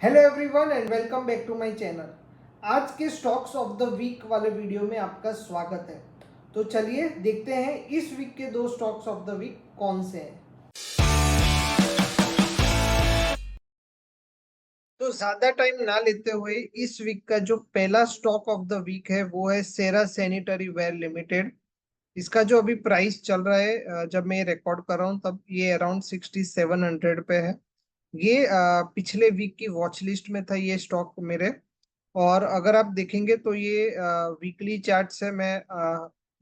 Hello everyone and welcome back to my channel. आज के stocks of the week वाले video में आपका स्वागत है। तो चलिए देखते हैं इस वीक के दो स्टॉक्स ऑफ द वीक कौन से हैं। तो ज्यादा टाइम ना लेते हुए इस वीक का जो पहला स्टॉक ऑफ द वीक है वो है सेरा सैनिटरी वेयर लिमिटेड। इसका जो अभी प्राइस चल रहा है, जब मैं रिकॉर्ड कर रहा हूँ तब ये अराउंड 6700 पे है। ये पिछले वीक की वॉच लिस्ट में था ये स्टॉक मेरे। और अगर आप देखेंगे तो ये वीकली चार्ट से मैं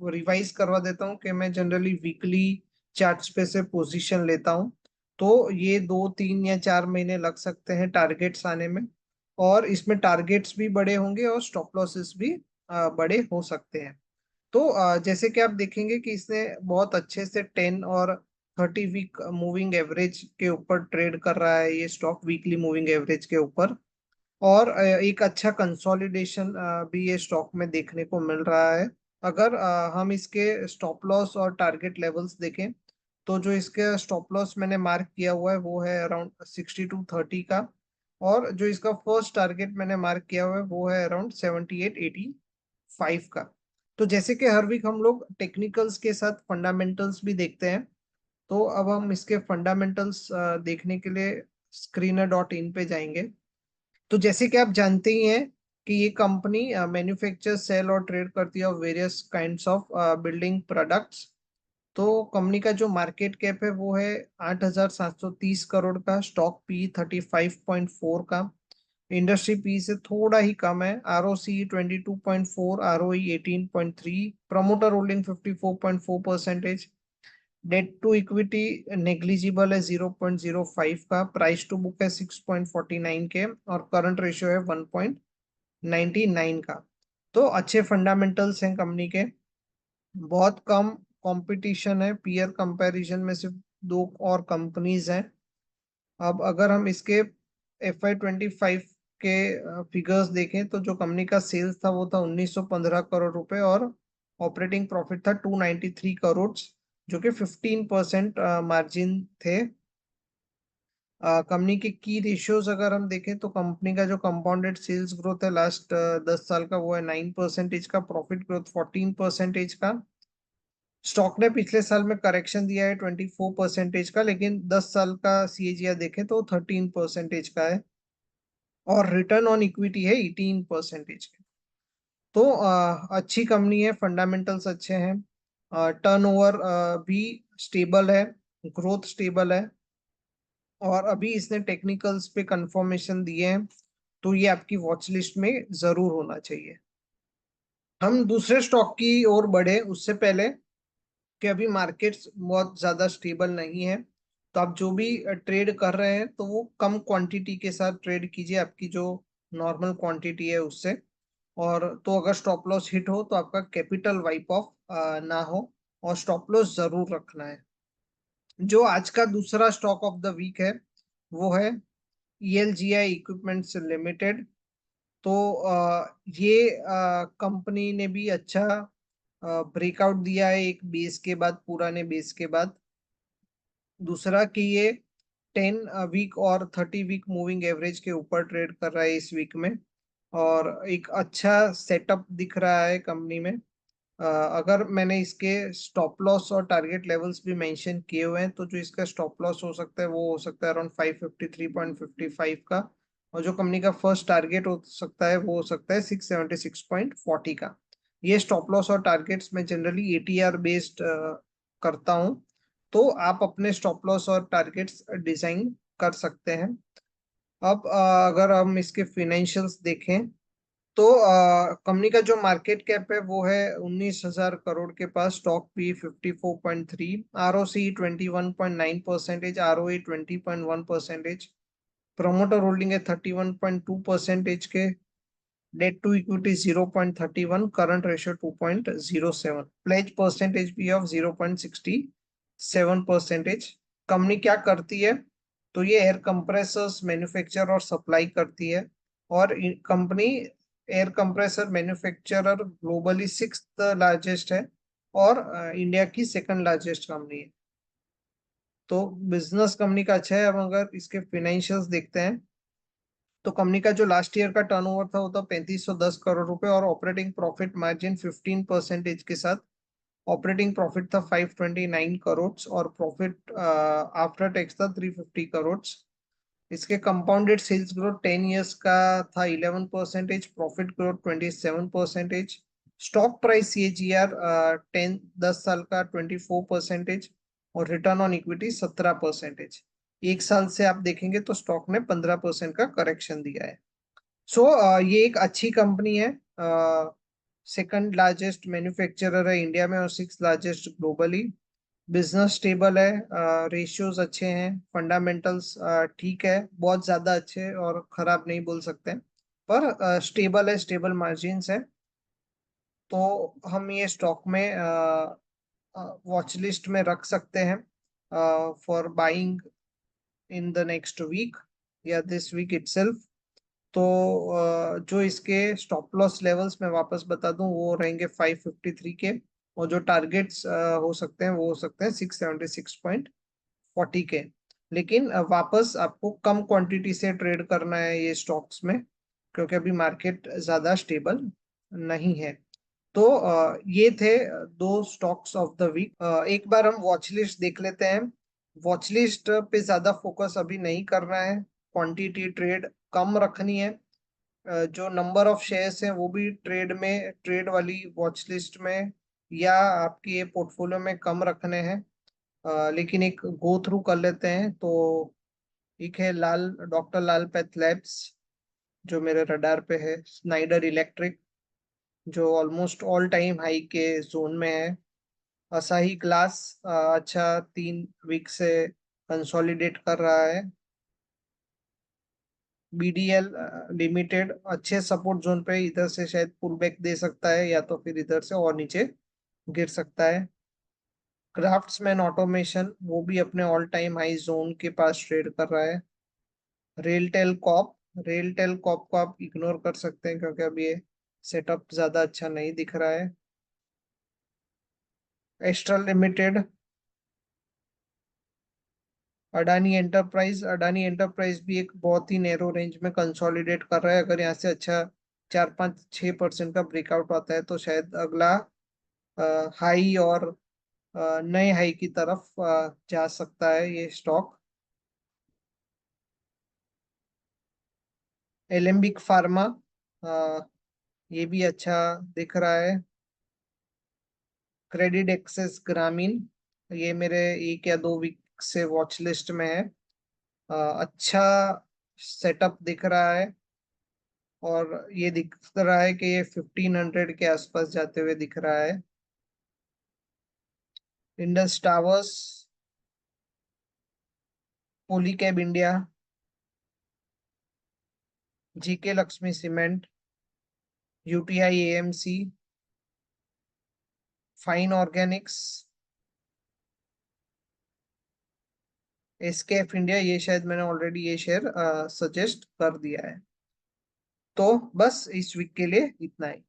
रिवाइज करवा देता हूँ कि मैं जनरली वीकली चार्ट्स पे से पोजीशन लेता हूँ। तो ये 2 3 या 4 महीने लग सकते हैं टारगेट्स आने में। और इसमें टारगेट्स भी बड़े होंगे और स्टॉप लॉसेस भी बड़े हो सकते हैं। तो जैसे कि आप देखेंगे कि इसने बहुत अच्छे से 10 और 30 वीक मूविंग एवरेज के ऊपर ट्रेड कर रहा है ये स्टॉक, वीकली मूविंग एवरेज के ऊपर। और एक अच्छा कंसोलिडेशन भी ये स्टॉक में देखने को मिल रहा है। अगर हम इसके स्टॉप लॉस और टारगेट लेवल्स देखें तो जो इसके स्टॉप लॉस मैंने मार्क किया हुआ है वो है अराउंड 6230 का। और जो इसका फर्स्ट टारगेट मैंने मार्क किया हुआ है वो है अराउंड 7885 का। तो जैसे कि हर वीक हम लोग टेक्निकल्स के साथ फंडामेंटल्स भी देखते हैं, तो अब हम इसके फंडामेंटल्स देखने के लिए screener.in पे जाएंगे। तो जैसे कि आप जानते ही हैं कि ये कंपनी मैन्युफैक्चर सेल और ट्रेड करती है various kinds of building products. तो कंपनी का जो मार्केट कैप है वो है 8730 करोड़ का, स्टॉक पी 35.4 का, इंडस्ट्री पी से थोड़ा ही कम है, R O C 22.4, R O E 18.3, promoter holding 54.4%, debt to equity negligible है 0.05 का, प्राइस टू बुक है 6.49 के, और करंट रेशियो है 1.99 का। तो अच्छे फंडामेंटल्स हैं कंपनी के, बहुत कम कंपटीशन है, पीयर कंपैरिजन में सिर्फ दो और कंपनीज हैं। अब अगर हम इसके FY25 के फिगर्स देखें तो जो कंपनी का सेल्स था वो था 1915 करोड़ रुपए, और ऑपरेटिंग प्रॉफिट था 293 करोड़, जो कि 15% मार्जिन थे। कंपनी के की रेशियोज अगर हम देखें तो कंपनी का जो कंपाउंडेड सेल्स ग्रोथ है लास्ट 10 साल का वो है 9% का, प्रॉफिट ग्रोथ 14% का। स्टॉक ने पिछले साल में करेक्शन दिया है 24% का, लेकिन 10 साल का CAGR देखें तो 13% का है। और रिटर्न ऑन इक्विटी है 18% का। तो अच्छी कंपनी है, फंडामेंटल्स अच्छे हैं, टर्नओवर भी स्टेबल है, ग्रोथ स्टेबल है, और अभी इसने टेक्निकल्स पे कंफर्मेशन दिए हैं। तो ये आपकी वॉच लिस्ट में जरूर होना चाहिए। हम दूसरे स्टॉक की ओर बढ़े उससे पहले कि अभी मार्केट्स बहुत ज्यादा स्टेबल नहीं है। तो आप जो भी ट्रेड कर रहे हैं तो वो कम क्वांटिटी के साथ ट्रेड कीजिए, आपकी जो नॉर्मल क्वांटिटी है उससे। और तो अगर स्टॉप लॉस हिट हो तो आपका कैपिटल वाइप ऑफ ना हो, और स्टॉप लॉस जरूर रखना है। जो आज का दूसरा स्टॉक ऑफ द वीक है वो है ELGI इक्विपमेंट्स लिमिटेड। तो ये कंपनी ने भी अच्छा ब्रेकआउट दिया है एक बेस के बाद, पुराने बेस के बाद। दूसरा कि ये 10 वीक और 30 वीक मूविंग एवरेज के ऊपर ट्रेड कर रहा है इस वीक में, और एक अच्छा सेटअप दिख रहा है कंपनी में। अगर मैंने इसके स्टॉप लॉस और टारगेट लेवल्स भी मेंशन किए हुए हैं, तो जो इसका स्टॉप लॉस हो सकता है वो हो सकता है अराउंड 553.55 का, और जो कंपनी का फर्स्ट टारगेट हो सकता है वो हो सकता है 676.40 का। ये स्टॉप लॉस और टारगेट्स में जनरली ATR बेस्ड करता हूँ। तो आप अपने स्टॉप लॉस और टारगेट्स डिजाइन कर सकते हैं। अब अगर हम इसके फिनेंशियल्स देखें तो कंपनी का जो मार्केट कैप है वो है 19,000 करोड़ के पास, stock P 54.3, ROC 21.9%, ROE 20.1%, promoter holding है 31.2% के, debt to equity 0.31, current ratio 2.07, pledge percentage भी ऑफ 0.67%। कंपनी क्या करती है, तो ये एयर कंप्रेसर्स मैन्युफैक्चर और सप्लाई करती है। और company air compressor manufacturer globally 6th largest है, और इंडिया की सेकंड लार्जेस्ट कंपनी है। तो बिजनेस कंपनी का अच्छा है। अब अगर इसके फिनेंशियल्स देखते हैं तो कंपनी का जो लास्ट ईयर का टर्नओवर था वो था 3510 करोड़ रुपए और ऑपरेटिंग प्रॉफिट मार्जिन 15% के साथ ऑपरेटिंग प्रॉफिट था 529 करोड़ और प्रॉफिट आफ्टर टैक्स था 350 करोड़। इसके कंपाउंडेड सेल्स ग्रोथ 10 इयर्स का था 11%, profit growth 27%, stock price CAGR 10 साल का 24% और रिटर्न ऑन इक्विटी 17%। एक साल से आप देखेंगे तो स्टॉक ने 15% का करेक्शन दिया है। सो ये एक अच्छी कंपनी है, सेकंड लार्जेस्ट मैन्युफैक्चरर है इंडिया में और six largest globally. Business stable है, रेशियोज अच्छे हैं, फंडामेंटल्स ठीक है, बहुत ज्यादा अच्छे और खराब नहीं बोल सकते, पर स्टेबल है, स्टेबल मार्जिन्स है। तो हम ये स्टॉक में वॉच लिस्ट में रख सकते हैं for buying in the next week या दिस वीक इटसेल्फ। तो जो इसके स्टॉप लॉस लेवल्स मैं वापस बता दूं वो रहेंगे 553 के और जो टारगेट्स हो सकते हैं वो हो सकते हैं 676.40 के। लेकिन वापस आपको कम क्वांटिटी से ट्रेड करना है ये स्टॉक्स में क्योंकि अभी मार्केट ज्यादा स्टेबल नहीं है। तो ये थे दो स्टॉक्स ऑफ द वीक। एक बार हम वॉच लिस्ट देख लेते हैं। वॉच लिस्ट पे ज्यादा फोकस अभी नहीं करना है, क्वांटिटी ट्रेड कम रखनी है। जो नंबर ऑफ शेयर्स हैं वो भी ट्रेड वाली वॉच लिस्ट में या आपकी ये पोर्टफोलियो में कम रखने हैं। लेकिन एक गो थ्रू कर लेते हैं। तो एक है डॉक्टर लाल पैथ लैब्स जो मेरे रडार पे है, स्नाइडर इलेक्ट्रिक जो ऑलमोस्ट ऑल टाइम हाई के जोन में है, असाही ग्लास अच्छा 3 वीक से कंसोलिडेट कर रहा है, BDL लिमिटेड अच्छे सपोर्ट जोन पे इधर से शायद पुल बैक दे सकता है या तो फिर इधर से और नीचे गिर सकता है। क्राफ्ट्समैन ऑटोमेशन वो भी अपने ऑल टाइम हाई जोन के पास ट्रेड कर रहा है। रेलटेल कॉप को आप इग्नोर कर सकते हैं क्योंकि अब ये सेटअप ज्यादा अच्छा नहीं दिख रहा है। एस्ट्रल लिमिटेड, अडानी एंटरप्राइज भी एक बहुत ही नैरो रेंज में कंसोलिडेट कर रहा है। अगर यहाँ से अच्छा 4-5-6% का ब्रेकआउट आता है तो शायद अगला हाई और नए हाई की तरफ जा सकता है ये स्टॉक। एलेम्बिक फार्मा ये भी अच्छा दिख रहा है। क्रेडिट एक्सेस ग्रामीण ये मेरे 1 या 2 वीक से वॉच लिस्ट में है। अच्छा सेटअप दिख रहा है और ये दिख रहा है कि ये 1500 के आसपास जाते हुए दिख रहा है। Indus towers, Polycab India, GK Lakshmi cement, UTI AMC, fine Organics, SKF India, ये शायद मैंने ऑलरेडी ये शेयर सजेस्ट कर दिया है। तो बस इस वीक के लिए इतना ही।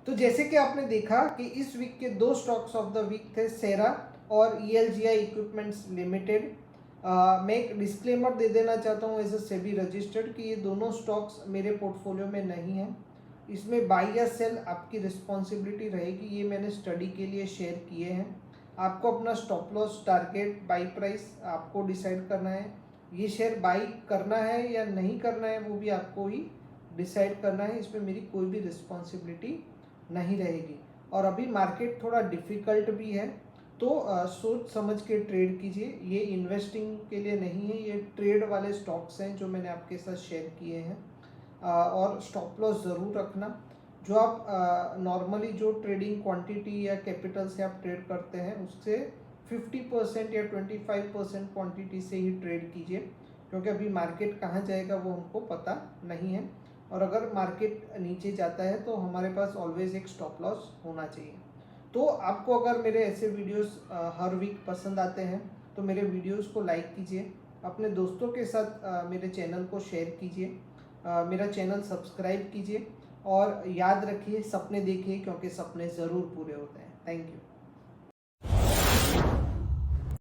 तो जैसे कि आपने देखा कि इस वीक के दो स्टॉक्स ऑफ द वीक थे, सेरा और ELGI इक्विपमेंट्स लिमिटेड। मैं एक डिस्क्लेमर दे देना चाहता हूँ एज अ सेबी रजिस्टर्ड कि ये दोनों स्टॉक्स मेरे पोर्टफोलियो में नहीं हैं। इसमें बाई या सेल आपकी रिस्पॉन्सिबिलिटी रहेगी, ये मैंने स्टडी के लिए शेयर किए हैं। आपको अपना stop loss target by price आपको डिसाइड करना है। ये शेयर बाई करना है या नहीं करना है वो भी आपको ही डिसाइड करना है, इसमें मेरी कोई भी रिस्पॉन्सिबिलिटी नहीं रहेगी। और अभी मार्केट थोड़ा डिफिकल्ट भी है तो सोच समझ के ट्रेड कीजिए। ये इन्वेस्टिंग के लिए नहीं है, ये ट्रेड वाले स्टॉक्स हैं जो मैंने आपके साथ शेयर किए हैं। और स्टॉप लॉस ज़रूर रखना। जो आप नॉर्मली जो ट्रेडिंग क्वांटिटी या कैपिटल से आप ट्रेड करते हैं उससे 50% या 25% क्वांटिटी से ही ट्रेड कीजिए क्योंकि अभी मार्केट कहाँ जाएगा वो हमको पता नहीं है। और अगर मार्केट नीचे जाता है तो हमारे पास ऑलवेज एक स्टॉप लॉस होना चाहिए। तो आपको अगर मेरे ऐसे वीडियोस हर वीक पसंद आते हैं तो मेरे वीडियोस को लाइक कीजिए, अपने दोस्तों के साथ मेरे चैनल को शेयर कीजिए, मेरा चैनल सब्सक्राइब कीजिए और याद रखिए सपने देखिए क्योंकि सपने ज़रूर पूरे होते हैं। Thank you.